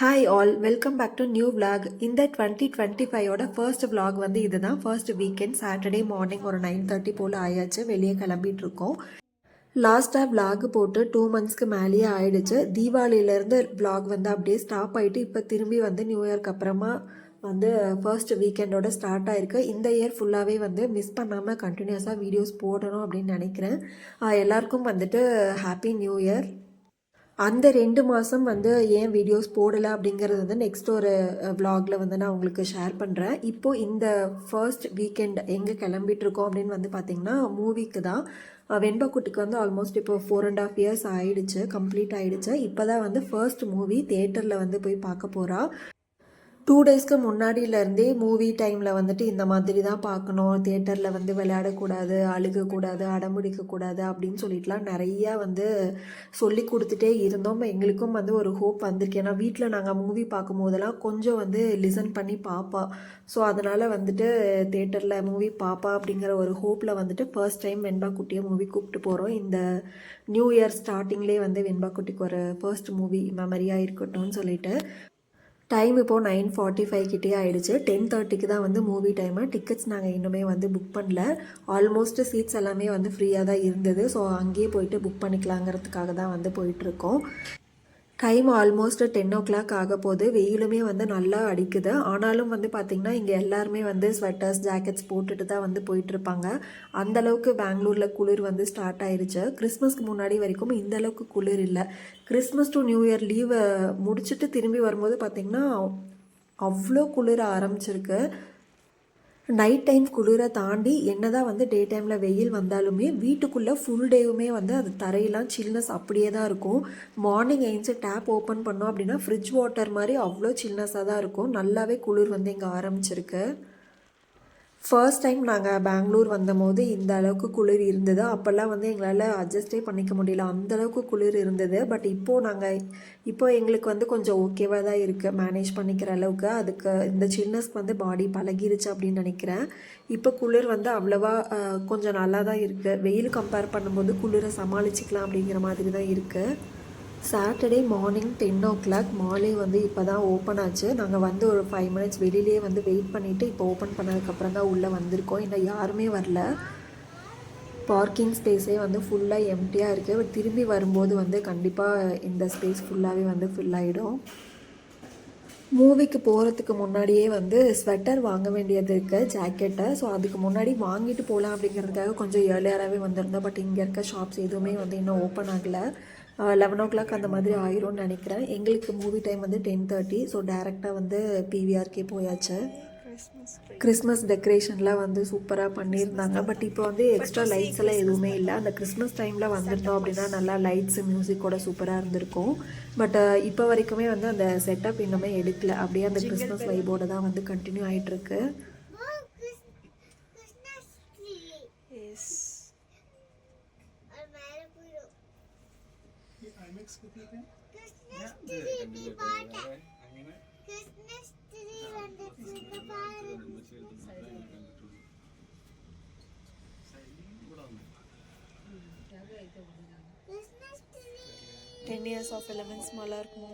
Hi all, welcome back to new vlog. இந்த 2025ஓட first vlog வந்து இதுதான். ஃபர்ஸ்ட் வீக்கெண்ட் சாட்டர்டே மார்னிங் ஒரு 9:30 போல் ஆயாச்சு. வெளியே கிளம்பிட்டு இருக்கோம். லாஸ்ட்டாக vlog போட்டு 2 monthsக்கு மேலேயே ஆயிடுச்சு. தீபாவளியிலேருந்து vlog வந்து அப்படியே ஸ்டாப் ஆகிட்டு இப்போ திரும்பி வந்து நியூ இயர்க்கு அப்புறமா வந்து ஃபர்ஸ்ட் வீக்கெண்டோட ஸ்டார்ட் ஆயிருக்கு. இந்த இயர் ஃபுல்லாகவே வந்து மிஸ் பண்ணாமல் கண்டினியூஸாக வீடியோஸ் போடணும் அப்படின்னு நினைக்கிறேன். எல்லாருக்கும் வந்துட்டு ஹாப்பி நியூ இயர். அந்த 2 மாதம் வந்து ஏன் வீடியோஸ் போடலை அப்படிங்கிறது வந்து நெக்ஸ்ட் ஒரு vlogல வந்து நான் உங்களுக்கு ஷேர் பண்ணுறேன். இப்போது இந்த ஃபர்ஸ்ட் வீக்கெண்ட் எங்கே கிளம்பிட்டுருக்கோம் அப்படின்னு வந்து பார்த்திங்கன்னா மூவிக்கு தான். வெண்பாக்குட்டிக்கு வந்து ஆல்மோஸ்ட் இப்போ 4.5 years ஆயிடுச்சு, கம்ப்ளீட் ஆகிடுச்சு. இப்போ தான் வந்து ஃபர்ஸ்ட் மூவி தேட்டரில் வந்து போய் பார்க்க போகிறா. 2 டேஸ்க்கு முன்னாடியிலேருந்தே மூவி டைமில் வந்துட்டு இந்த மாதிரி தான் பார்க்கணும், தேட்டரில் வந்து விளையாடக்கூடாது, அழுகக்கூடாது, அடம்பிடிக்கக்கூடாது அப்படின்னு சொல்லிட்டுலாம் நிறையா வந்து சொல்லி கொடுத்துட்டே இருந்தோம். எங்களுக்கும் வந்து ஒரு ஹோப் வந்திருக்கு. ஏன்னா வீட்டில் நாங்கள் மூவி பார்க்கும் போதெல்லாம் கொஞ்சம் வந்து லிசன் பண்ணி பார்ப்பா. ஸோ அதனால் வந்துட்டு தேட்டரில் மூவி பார்ப்பா அப்படிங்கிற ஒரு ஹோப்பில் வந்துட்டு ஃபர்ஸ்ட் டைம் வெண்பா குட்டியை மூவி கூப்பிட்டு போகிறோம். இந்த நியூ இயர் ஸ்டார்டிங்லேயே வந்து வெண்பா குட்டிக்கு ஒரு ஃபர்ஸ்ட் மூவி மெமரியாக இருக்கட்டும்னு சொல்லிட்டு. டைம் இப்போது 9:45 கிட்டே ஆகிடுச்சு. 10:30க்கு தான் வந்து மூவி டைமு. டிக்கெட்ஸ் நாங்கள் இன்னுமே வந்து புக் பண்ணல. ஆல்மோஸ்ட் சீட்ஸ் எல்லாமே வந்து ஃப்ரீயாக தான் இருந்தது. ஸோ அங்கேயே போயிட்டு புக் பண்ணிக்கலாங்கிறதுக்காக தான் வந்து போயிட்டுருக்கோம். டைம் ஆல்மோஸ்ட் 10 o'clock ஆக போகுது. வெயிலுமே வந்து நல்லா அடிக்குது. ஆனாலும் வந்து பார்த்திங்கன்னா இங்கே எல்லாருமே வந்து ஸ்வெட்டர்ஸ், ஜாக்கெட்ஸ் போட்டுட்டு தான் வந்து போயிட்டுருப்பாங்க. அந்தளவுக்கு பெங்களூரில் குளிர் வந்து ஸ்டார்ட் ஆயிடுச்சு. கிறிஸ்மஸ்க்கு முன்னாடி வரைக்கும் இந்தளவுக்கு குளிர் இல்லை. கிறிஸ்மஸ் டு நியூ இயர் லீவை முடிச்சுட்டு திரும்பி வரும்போது பார்த்திங்கன்னா அவ்வளோ குளிர ஆரம்பிச்சிருக்கு. நைட் டைம் குளிரை தாண்டி என்னதான் வந்து டே டைமில் வெயில் வந்தாலுமே வீட்டுக்குள்ளே ஃபுல் டேவுமே வந்து அது தரையெல்லாம் சில்னஸ் அப்படியே தான் இருக்கும். மார்னிங் எழுந்து டேப் ஓப்பன் பண்ணோம் அப்படின்னா ஃப்ரிட்ஜ் வாட்டர் மாதிரி அவ்வளோ சில்னஸாக தான் இருக்கும். நல்லாவே குளிர் வந்து இங்கே ஆரம்பிச்சிருக்கு. ஃபர்ஸ்ட் டைம் நாங்கள் பெங்களூர் வந்தபோது இந்த அளவுக்கு குளிர் இருந்தது. அப்போல்லாம் வந்து எங்களால் அட்ஜஸ்டே பண்ணிக்க முடியல, அந்தளவுக்கு குளிர் இருந்தது. பட் இப்போ எங்களுக்கு வந்து கொஞ்சம் ஓகேவாக தான் இருக்குது, மேனேஜ் பண்ணிக்கிற அளவுக்கு. அதுக்கு இந்த சில்னஸ்க்கு வந்து பாடி பழகிருச்சு அப்படின்னு நினைக்கிறேன். இப்போ குளிர் வந்து அவ்வளோவா கொஞ்சம் நல்லா தான் இருக்குது. வெயில் கம்பேர் பண்ணும்போது குளிரை சமாளிச்சிக்கலாம் அப்படிங்கிற மாதிரி தான் இருக்குது. சாட்டர்டே மார்னிங் 10 o'clock மாலே வந்து இப்போ தான் ஓப்பன் ஆச்சு. நாங்கள் வந்து ஒரு 5 minutes வெளியிலே வந்து வெயிட் பண்ணிவிட்டு இப்போ ஓப்பன் பண்ணதுக்கப்புறம் தான் உள்ளே வந்திருக்கோம். இன்னும் யாருமே வரல. பார்க்கிங் ஸ்பேஸே வந்து ஃபுல்லாக எம்டியாக இருக்குது. பட் திரும்பி வரும்போது வந்து கண்டிப்பாக இந்த ஸ்பேஸ் ஃபுல்லாகவே வந்து ஃபில் ஆகிடும். மூவிக்கு போகிறதுக்கு முன்னாடியே வந்து ஸ்வெட்டர் வாங்க வேண்டியது இருக்குது, ஜாக்கெட்டை. ஸோ அதுக்கு முன்னாடி வாங்கிட்டு போகலாம் அப்படிங்கிறதுக்காக கொஞ்சம் ஏர்லியராகவே வந்திருந்தோம். பட் இங்கே இருக்க ஷாப்ஸ் எதுவுமே வந்து இன்னும் ஓப்பன் ஆகலை. 11 o'clock அந்த மாதிரி ஆயிரும்னு நினைக்கிறேன். எங்களுக்கு மூவி டைம் வந்து 10:30. ஸோ டேரெக்டாக வந்து பிவிஆர்கே போயாச்சு. கிறிஸ்மஸ் டெக்கரேஷன்லாம் வந்து சூப்பராக பண்ணியிருந்தாங்க. பட் இப்போ வந்து எக்ஸ்ட்ரா லைட்ஸ் எல்லாம் எதுவுமே இல்லை. அந்த கிறிஸ்மஸ் டைமில் வந்திருந்தோம் அப்படின்னா நல்லா லைட்ஸ் மியூசிக்கோட சூப்பராக இருந்திருக்கும். பட் இப்போ வரைக்குமே வந்து அந்த செட்டப் இன்னுமே எடுக்கல. அப்படியே அந்த கிறிஸ்மஸ் வைபோட தான் வந்து கண்டினியூ ஆகிட்டுருக்கு. Ten years of elements நல்லா இருக்கும்.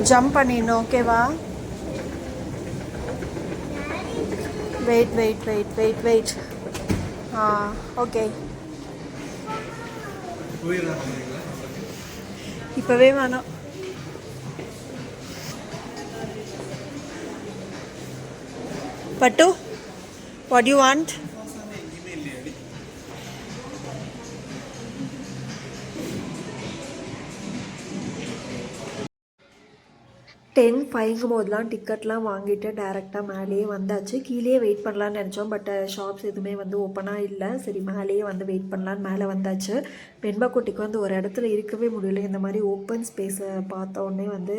ஜம்ப் பண்ணிடணும், ஓகேவா? வெயிட். ஓகே, இப்போவே வேணாம். பட்டு, வாட் யூ வாண்ட்? 10:05ங்கும் போதெல்லாம் டிக்கெட்லாம் வாங்கிட்டு டேரெக்டாக மேலேயே வந்தாச்சு. கீழேயே வெயிட் பண்ணலான்னு நினச்சோம். பட் ஷாப்ஸ் எதுவுமே வந்து ஓப்பனாக இல்லை. சரி மேலேயே வந்து வெயிட் பண்ணலான்னு மேலே வந்தாச்சு. வெண்பாக்குட்டிக்கு வந்து ஒரு இடத்துல இருக்கவே முடியல. இந்த மாதிரி ஓப்பன் ஸ்பேஸை பார்த்த உடனே வந்து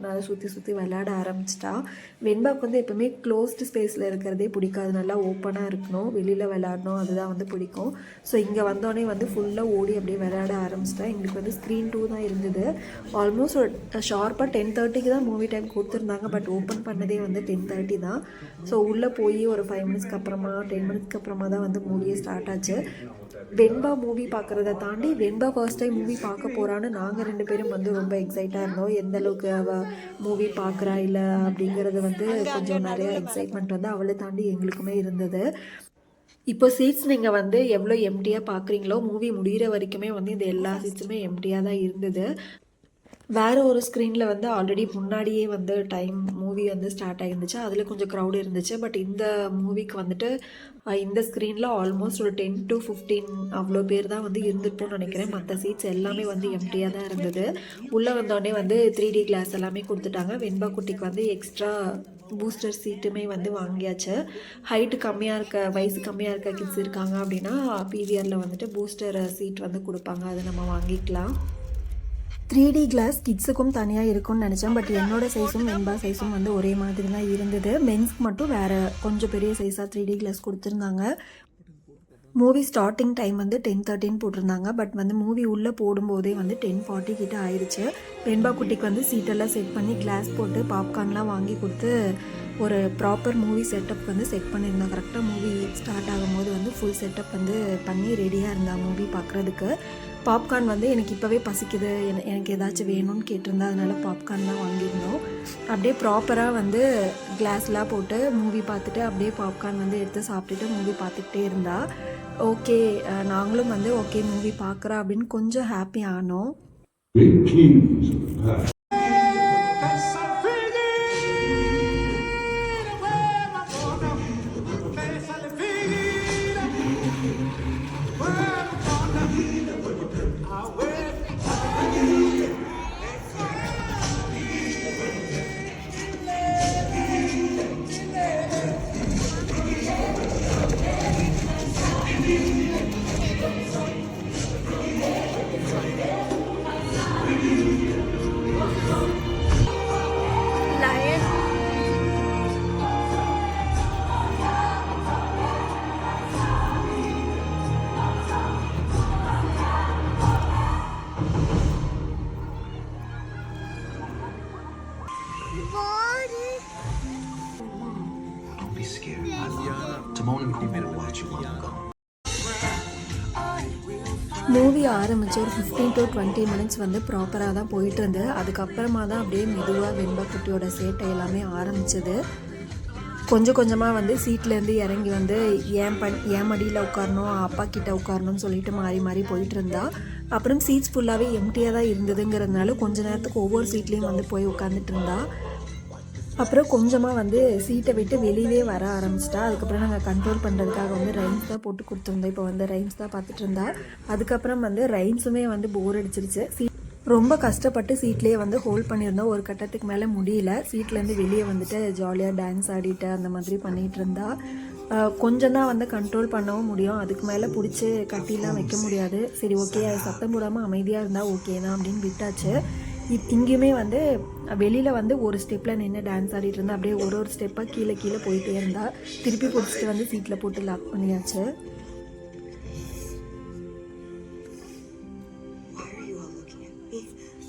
நல்லா சுற்றி சுற்றி விளையாட ஆரம்பிச்சிட்டா. வெண்பாக்கு வந்து எப்போவுமே க்ளோஸ்டு ஸ்பேஸில் இருக்கிறதே பிடிக்காது. நல்லா ஓப்பனாக இருக்கணும், வெளியில் விளையாடணும், அதுதான் வந்து பிடிக்கும். ஸோ இங்கே வந்தோடனே வந்து ஃபுல்லாக ஓடி அப்படியே விளையாட ஆரம்பிச்சிட்டா. எங்களுக்கு வந்து ஸ்க்ரீன் 2 தான் இருந்தது. ஆல்மோஸ்ட் ஒரு ஷார்ப்பாக 10:30க்கு தான் மூவி டைம் கொடுத்துருந்தாங்க. பட் ஓப்பன் பண்ணதே வந்து 10:30 தான். ஸோ உள்ளே போய் ஒரு 5 மினிட்ஸ்க்கு அப்புறமா 10 மினிட்ஸ்க்கு அப்புறமா தான் வந்து மூவியே ஸ்டார்ட் ஆச்சு. வெண்பா மூவி பார்க்குறத தாண்டி வெண்பா ஃபர்ஸ்ட் டைம் மூவி பார்க்க போகிறான்னு நாங்கள் 2 பேரும் வந்து ரொம்ப எக்ஸைட்டாக இருந்தோம். எந்த அளவுக்கு அவள் மூவி பார்க்குறா இல்லை அப்படிங்கிறது வந்து கொஞ்சம் நிறையா எக்ஸைட்மெண்ட் வந்து அவளை தாண்டி எங்களுக்குமே இருந்தது. இப்போ சீட்ஸ் நீங்கள் வந்து எவ்வளோ எம்டியாக பார்க்குறீங்களோ மூவி முடிகிற வரைக்குமே வந்து இந்த எல்லா சீட்ஸுமே எம்டியாக தான் இருந்தது. வேறு ஒரு ஸ்க்ரீனில் வந்து ஆல்ரெடி முன்னாடியே வந்து டைம் மூவி வந்து ஸ்டார்ட் ஆகிருந்துச்சு. அதில் கொஞ்சம் க்ரௌடு இருந்துச்சு. பட் இந்த மூவிக்கு வந்துட்டு இந்த ஸ்க்ரீனில் ஆல்மோஸ்ட் ஒரு 10 to 15 அவ்வளோ பேர் தான் வந்து இருந்திருப்போம்னு நினைக்கிறேன். மற்ற சீட்ஸ் எல்லாமே வந்து எம்டியாக தான் இருந்தது. உள்ளே வந்தோடனே வந்து 3D கிளாஸ் எல்லாமே கொடுத்துட்டாங்க. வெண்பா குட்டிக்கு வந்து எக்ஸ்ட்ரா பூஸ்டர் சீட்டுமே வந்து வாங்கியாச்சு. ஹைட்டு கம்மியாக இருக்க, வயசு கம்மியாக இருக்க கிட்ஸ் இருக்காங்க அப்படின்னா பிவிஆரில் வந்துட்டு பூஸ்டர் சீட் வந்து கொடுப்பாங்க. அதை நம்ம வாங்கிக்கலாம். 3D கிளாஸ் கிட்ஸுக்கும் தனியாக இருக்கும்னு நினச்சேன். பட் என்னோடய சைஸும் வெண்பா சைஸும் வந்து ஒரே மாதிரி தான் இருந்தது. மென்ஸ்க்கு மட்டும் வேறு கொஞ்சம் பெரிய சைஸாக 3D கிளாஸ் கொடுத்துருந்தாங்க. மூவி ஸ்டார்டிங் டைம் வந்து 10:13 போட்டிருந்தாங்க. பட் வந்து மூவி உள்ளே போடும்போதே வந்து 10:40 கிட்ட ஆயிடுச்சு. வெண்பா குட்டிக்கு வந்து சீட்டெல்லாம் செட் பண்ணி கிளாஸ் போட்டு பாப்கார்ன்லாம் வாங்கி கொடுத்து ஒரு ப்ராப்பர் மூவி செட்டப் வந்து செட் பண்ணியிருந்தோம். கரெக்டாக மூவி ஸ்டார்ட் ஆகும்போது வந்து ஃபுல் செட்டப் வந்து பண்ணி ரெடியாக இருந்தா மூவி பார்க்குறதுக்கு. பாப்கார்ன் வந்து எனக்கு இப்போவே பசிக்குது, எனக்கு ஏதாச்சும் வேணும்னு கேட்டிருந்தா, அதனால் பாப்கார்ன்லாம் வாங்கியிருந்தோம். அப்படியே ப்ராப்பராக வந்து கிளாஸ்லாம் போட்டு மூவி பார்த்துட்டு அப்படியே பாப்கார்ன் வந்து எடுத்து சாப்பிட்டுட்டு மூவி பார்த்துக்கிட்டே இருந்தா. ஓகே, நாங்களும் வந்து ஓகே மூவி பார்க்குறா அப்படின்னு கொஞ்சம் ஹாப்பி ஆனோம். Don't be scared. I love you. Timon and Pumbaa will watch you while I'm gone. Movie ஆரம்பித்து ஒரு 15 to 20 மினிட்ஸ் வந்து ப்ராப்பராக தான் போயிட்டு இருந்தது. அதுக்கப்புறமா தான் அப்படியே மெதுவாக வெண்பா குட்டியோட சேட்டை எல்லாமே ஆரம்பிச்சது. கொஞ்சம் கொஞ்சமாக வந்து சீட்லேருந்து இறங்கி வந்து ஏன் மடியில் உட்காரணும், அப்பா கிட்ட உட்காரணும்னு சொல்லிட்டு மாறி மாறி போயிட்டு இருந்தா. அப்புறம் சீட்ஸ் ஃபுல்லாகவே எம்டியாக தான் இருந்ததுங்கிறதுனால கொஞ்ச நேரத்துக்கு ஒவ்வொரு சீட்லேயும் வந்து போய் உட்காந்துட்டு இருந்தா. அப்புறம் கொஞ்சமாக வந்து சீட்டை விட்டு வெளியே வர ஆரம்பிச்சிட்டா. அதுக்கப்புறம் நாங்கள் கண்ட்ரோல் பண்ணுறதுக்காக வந்து ரைம்ஸ் தான் போட்டு கொடுத்துருந்தோம். இப்போ வந்து ரைம்ஸ் தான் பார்த்துட்டு இருந்தா. அதுக்கப்புறம் வந்து ரைம்ஸுமே வந்து போர் அடிச்சிருச்சு. ரொம்ப கஷ்டப்பட்டு சீட்லேயே வந்து ஹோல்ட் பண்ணியிருந்தோம். ஒரு கட்டத்துக்கு மேலே முடியல. சீட்லேருந்து வெளியே வந்துட்டு ஜாலியாக டான்ஸ் ஆடிட்டு அந்த மாதிரி பண்ணிகிட்டு இருந்தா. கொஞ்சம் தான் வந்து கண்ட்ரோல் பண்ணவும் முடியும். அதுக்கு மேலே பிடிச்சி கட்டிலாம் வைக்க முடியாது. சரி ஓகே, அது சத்தம் போடாமல் அமைதியாக இருந்தால் ஓகே தான் அப்படின்னு விட்டாச்சு. இங்கேயுமே வந்து வெளியில் வந்து ஒரு ஸ்டெப்பில் நின்று டான்ஸ் ஆடிட்டு இருந்தா. அப்படியே ஒரு ஸ்டெப்பாக கீழே கீழே போயிட்டே இருந்தா. திருப்பி பிடிச்சிட்டு வந்து சீட்டில் போட்டு லாக் பண்ணியாச்சு.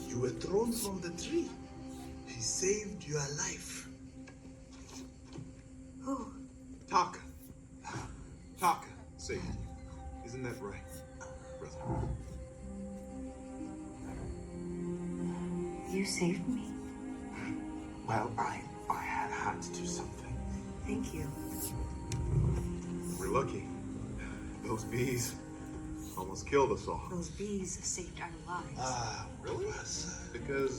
You were thrown from the tree. He saved your life. Oh. Taka. Taka saved you. Isn't that right, brother? You saved me. Well, I had to do something. Thank you. We're lucky. Those bees almost killed us all. Those bees saved our lives. Really? Because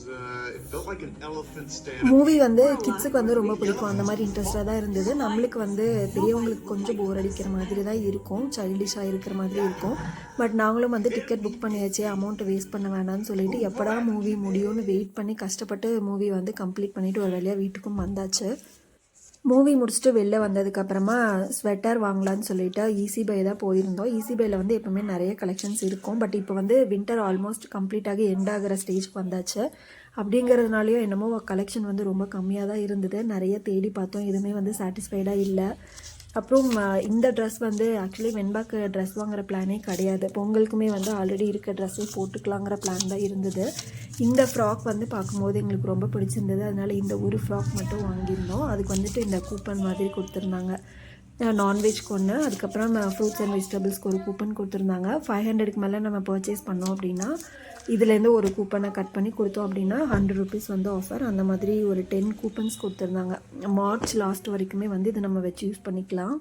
it felt like an elephant stand. Movie வந்து கிட்ஸுக்கு வந்து ரொம்ப பிடிக்கும், அந்த மாதிரி இன்ட்ரெஸ்டாக தான் இருந்தது. நம்மளுக்கு வந்து பெரியவங்களுக்கு கொஞ்சம் போர் அடிக்கிற மாதிரி தான் இருக்கும், சைல்டிஷாக இருக்கிற மாதிரி இருக்கும். பட் நாங்களும் வந்து டிக்கெட் புக் பண்ணியாச்சு, அமௌண்ட்டை வேஸ்ட் பண்ண வேண்டாம்னு சொல்லிட்டு எப்படா மூவி முடியும்னு வெயிட் பண்ணி கஷ்டப்பட்டு மூவி வந்து கம்ப்ளீட் பண்ணிவிட்டு ஒரு வழியாக வீட்டுக்கும் வந்தாச்சு. மூவி முடிச்சுட்டு வெளில வந்ததுக்கப்புறமா ஸ்வெட்டர் வாங்கலான்னு சொல்லிட்டு ஈஸி பை தான் போயிருந்தோம். ஈஸி பையில் வந்து எப்போவுமே நிறைய கலெக்ஷன்ஸ் இருக்கும். பட் இப்போ வந்து வின்டர் ஆல்மோஸ்ட் கம்ப்ளீட்டாகி எண்ட் ஆகிற ஸ்டேஜ்க்கு வந்தாச்சு. அப்படிங்கிறதுனாலையோ என்னமோ கலெக்ஷன் வந்து ரொம்ப கம்மியாக தான் இருந்தது. நிறைய தேடி பார்த்தோம், எதுவுமே வந்து சாட்டிஸ்ஃபைடாக இல்லை. அப்புறம் இந்த ட்ரெஸ் வந்து ஆக்சுவலி வெண்பாக்கு ட்ரெஸ் வாங்குற பிளானே கிடையாது. பொங்கலுக்குமே வந்து ஆல்ரெடி இருக்க ட்ரெஸ்ஸே போட்டுக்கலாங்கிற பிளான் தான் இருந்தது. இந்த ஃப்ராக் வந்து பார்க்கும்போது எங்களுக்கு ரொம்ப பிடிச்சிருந்தது, அதனால் இந்த ஒரு ஃப்ராக் மட்டும் வாங்கியிருந்தோம். அதுக்கு வந்துட்டு இந்த கூப்பன் மாதிரி கொடுத்துருந்தாங்க, நான்வெஜ்க்கு ஒன்று, அதுக்கப்புறம் ஃப்ரூட்ஸ் அண்ட் வெஜிடபிள்ஸ்க்கு ஒரு கூப்பன் கொடுத்துருந்தாங்க. 500க்கு மேலே நம்ம பர்ச்சேஸ் பண்ணோம் அப்படின்னா இதுலேருந்து ஒரு கூப்பனை கட் பண்ணி கொடுத்தோம் அப்படின்னா 100 ருபீஸ் வந்து ஆஃபர். அந்த மாதிரி ஒரு 10 கூப்பன்ஸ் கொடுத்துருந்தாங்க. மார்ச் லாஸ்ட் வரைக்குமே வந்து இதை நம்ம வச்சு யூஸ் பண்ணிக்கலாம்.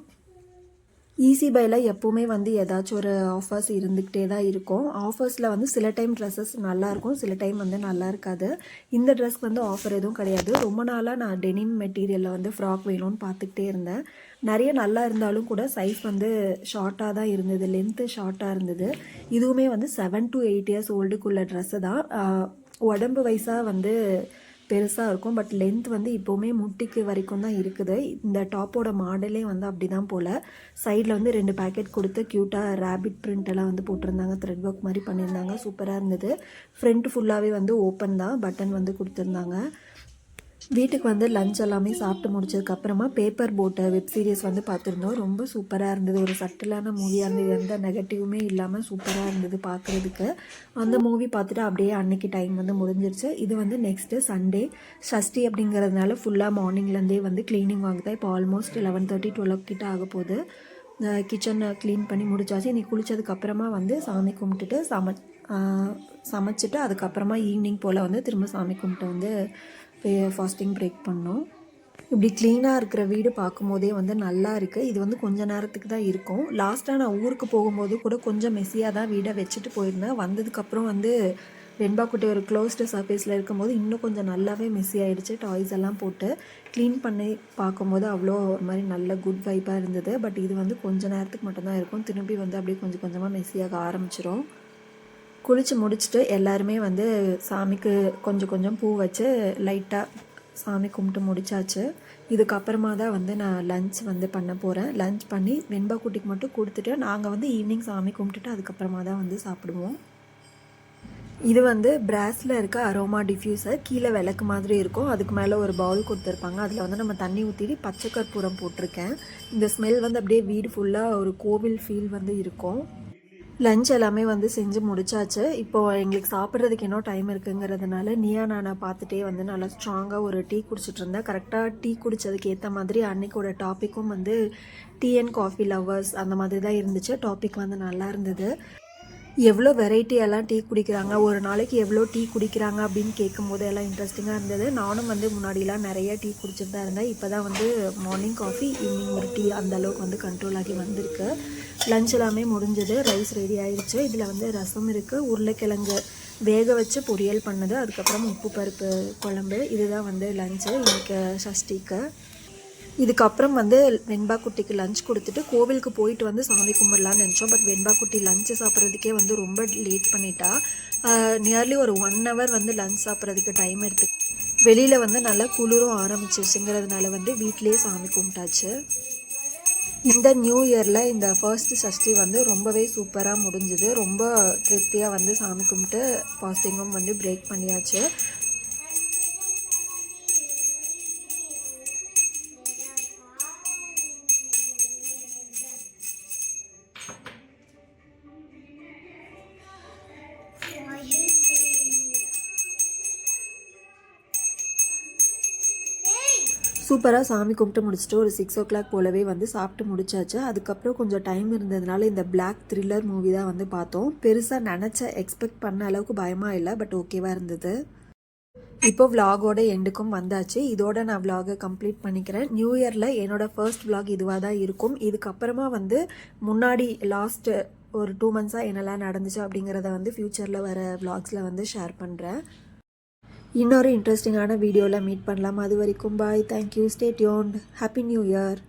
ஈஸி பையில் எப்போவுமே வந்து ஏதாச்சும் ஒரு ஆஃபர்ஸ் இருந்துக்கிட்டே தான் இருக்கும். ஆஃபர்ஸில் வந்து சில டைம் ட்ரெஸ்ஸஸ் நல்லாயிருக்கும், சில டைம் வந்து நல்லா இருக்காது. இந்த ட்ரெஸ்க்கு வந்து ஆஃபர் எதுவும் கிடையாது. ரொம்ப நாளாக நான் டெனிம் மெட்டீரியலில் வந்து ஃப்ராக் வேணும்னு பார்த்துக்கிட்டே இருந்தேன். நிறைய நல்லா இருந்தாலும் கூட சைஸ் வந்து ஷார்ட்டாக தான் இருந்தது, லென்த்து ஷார்ட்டாக இருந்தது. இதுவுமே வந்து 7 to 8 இயர்ஸ் ஓல்டுக்குள்ள ட்ரெஸ்ஸு தான். உடம்பு வயசாக வந்து பெருசாக இருக்கும், பட் லென்த் வந்து இப்போவுமே முட்டிக்கு வரைக்கும் தான் இருக்குது. இந்த டாப்போட மாடலே வந்து அப்படி தான் போல். சைடில் வந்து 2 பேக்கெட் கொடுத்து க்யூட்டாக ரேபிட் பிரிண்ட் எல்லாம் வந்து போட்டிருந்தாங்க, த்ரெட் ஒர்க் மாதிரி பண்ணியிருந்தாங்க, சூப்பராக இருந்தது. ஃப்ரண்ட் ஃபுல்லாகவே வந்து ஓப்பன் தான், பட்டன் வந்து கொடுத்துருந்தாங்க. வீட்டுக்கு வந்து லஞ்ச் எல்லாமே சாப்பிட்டு முடிச்சதுக்கப்புறமா பேப்பர் போட்டு வெப் சீரிஸ் வந்து பார்த்துருந்தோம். ரொம்ப சூப்பராக இருந்தது, ஒரு சட்டிலான மூவியாக இருந்தது, எந்த நெகட்டிவுமே இல்லாமல் சூப்பராக இருந்தது பார்க்குறதுக்கு. அந்த மூவி பார்த்துட்டு அப்படியே அன்னைக்கு டைம் வந்து முடிஞ்சிருச்சு. இது வந்து நெக்ஸ்ட்டு சண்டே ஷஷ்டி அப்படிங்கிறதுனால ஃபுல்லாக மார்னிங்லேருந்தே வந்து க்ளீனிங் வாங்குதான். இப்போ ஆல்மோஸ்ட் 11:30 12 கிட்ட ஆக போகுது. கிச்சனை க்ளீன் பண்ணி முடிச்சாச்சு. இன்றைக்கி குளித்ததுக்கப்புறமா வந்து சாமி கும்பிட்டுட்டு சமைச்சிட்டு அதுக்கப்புறமா ஈவினிங் போல் வந்து திரும்ப சாமி கும்பிட்டு வந்து ஃபாஸ்டிங் பிரேக் பண்ணோம். இப்படி க்ளீனாக இருக்கிற வீடு பார்க்கும்போதே வந்து நல்லா இருக்குது. இது வந்து கொஞ்சம் நேரத்துக்கு தான் இருக்கும். லாஸ்ட்டாக நான் ஊருக்கு போகும்போது கூட கொஞ்சம் மெஸ்ஸியாக தான் வீடை வச்சுட்டு போயிருந்தேன். வந்ததுக்கப்புறம் வந்து வெண்பாக்குட்டி ஒரு க்ளோஸ்டு சர்ஃபேஸில் இருக்கும்போது இன்னும் கொஞ்சம் நல்லாவே மெஸ்ஸி ஆகிடுச்சு. டாய்ஸ் எல்லாம் போட்டு க்ளீன் பண்ணி பார்க்கும்போது அவ்வளோ ஒரு மாதிரி நல்ல குட் வைப்பாக இருந்தது. பட் இது வந்து கொஞ்சம் நேரத்துக்கு மட்டும்தான் இருக்கும், திரும்பி வந்து அப்படியே கொஞ்சம் கொஞ்சமாக மெஸ்ஸியாக ஆரம்பிச்சிடும். குளித்து முடிச்சுட்டு எல்லாருமே வந்து சாமிக்கு கொஞ்சம் கொஞ்சம் பூ வச்சு லைட்டாக சாமி கும்பிட்டு முடிச்சாச்சு. இதுக்கப்புறமா தான் வந்து நான் லஞ்ச் வந்து பண்ண போகிறேன். லஞ்ச் பண்ணி வெண்பா குட்டிக்கு மட்டும் கொடுத்துட்டு நாங்கள் வந்து ஈவினிங் சாமி கும்பிட்டுட்டு அதுக்கப்புறமா தான் வந்து சாப்பிடுவோம். இது வந்து பிராஸில் இருக்க அரோமா டிஃப்யூசர், கீழே விளக்கு மாதிரி இருக்கும், அதுக்கு மேலே ஒரு பவுல் கொடுத்துருப்பாங்க. அதில் வந்து நம்ம தண்ணி ஊற்றிட்டு பச்சை கற்பூரம் போட்டிருக்கேன். இந்த ஸ்மெல் வந்து அப்படியே வீடு ஃபுல்லாக ஒரு கோவில் ஃபீல் வந்து இருக்கும். லஞ்ச் எல்லாமே வந்து செஞ்சு முடிச்சாச்சு. இப்போது எங்களுக்கு சாப்பிட்றதுக்கு இன்னும் டைம் இருக்குங்கிறதுனால நீயா நானா பார்த்துட்டே வந்து நல்லா ஸ்ட்ராங்காக ஒரு டீ குடிச்சிட்டு இருந்தேன். கரெக்டாக டீ குடித்ததுக்கு ஏற்ற மாதிரி அன்றைக்கோட டாப்பிக்கும் வந்து டீ அண்ட் காஃபி லவ்வர்ஸ் அந்த மாதிரி தான் இருந்துச்சு. டாபிக் வந்து நல்லா இருந்தது. எவ்வளோ வெரைட்டியெல்லாம் டீ குடிக்கிறாங்க, ஒரு நாளைக்கு எவ்வளோ டீ குடிக்கிறாங்க அப்படின்னு கேட்கும்போது எல்லாம் இன்ட்ரெஸ்டிங்காக இருந்தது. நானும் வந்து முன்னாடிலாம் நிறைய டீ குடிச்சிட்டு தான் இருந்தேன். இப்போ தான் வந்து மார்னிங் காஃபி, ஈவினிங் ஒரு டீ, அந்தளவுக்கு வந்து கண்ட்ரோல் ஆகி வந்திருக்கு. லஞ்ச் எல்லாமே முடிஞ்சது, ரைஸ் ரெடி ஆயிடுச்சு. இதில் வந்து ரசம் இருக்குது, உருளைக்கிழங்கு வேக வச்சு பொரியல் பண்ணது, அதுக்கப்புறம் உப்பு பருப்பு குழம்பு. இதுதான் வந்து லஞ்சு இன்றைக்கி ஷஷ்டிக்கு. இதுக்கப்புறம் வந்து வெண்பா குட்டிக்கு லஞ்ச் கொடுத்துட்டு கோவிலுக்கு போயிட்டு வந்து சாமி கும்பிடலான்னு நினச்சோம். பட் வெண்பா குட்டி லஞ்சு சாப்பிட்றதுக்கே வந்து ரொம்ப லேட் பண்ணிட்டா. நியர்லி ஒரு 1 hour வந்து லஞ்ச் சாப்பிட்றதுக்கு டைம் எடுத்து வெளியில் வந்து நல்லா குளிரும் ஆரம்பிச்சிருச்சுங்கிறதுனால வந்து வீட்டிலேயே சாமி கும்பிட்டாச்சு. இந்த நியூ இயரில் இந்த ஃபர்ஸ்ட் சஷ்டி வந்து ரொம்பவே சூப்பராக முடிஞ்சுது. ரொம்ப திருப்தியாக வந்து சாமி கும்பிட்டு ஃபாஸ்டிங்கும் வந்து பிரேக் பண்ணியாச்சு. சூப்பராக சாமி கும்பிட்டு முடிச்சுட்டு ஒரு 6 o'clock போலவே வந்து சாப்பிட்டு முடிச்சாச்சு. அதுக்கப்புறம் கொஞ்சம் டைம் இருந்ததுனால இந்த பிளாக் த்ரில்லர் மூவி தான் வந்து பார்த்தோம். பெருசாக எக்ஸ்பெக்ட் பண்ண அளவுக்கு பயமாக இல்லை, பட் ஓகேவாக இருந்தது. இப்போ விலாகோட எண்டுக்கும் வந்தாச்சு. இதோட நான் விலாகை கம்ப்ளீட் பண்ணிக்கிறேன். நியூ இயரில் என்னோடய ஃபர்ஸ்ட் விலாக் இதுவாக தான் இருக்கும். இதுக்கப்புறமா வந்து முன்னாடி லாஸ்ட்டு ஒரு 2 மந்த்ஸாக என்னெல்லாம் நடந்துச்சு அப்படிங்கிறத வந்து ஃப்யூச்சரில் வர vlogsல வந்து ஷேர் பண்ணுறேன். இன்னொரு இன்ட்ரெஸ்டிங்கான வீடியோவில் மீட் பண்ணலாம். அது வரைக்கும் bye. Thank you. Stay tuned. Happy new year.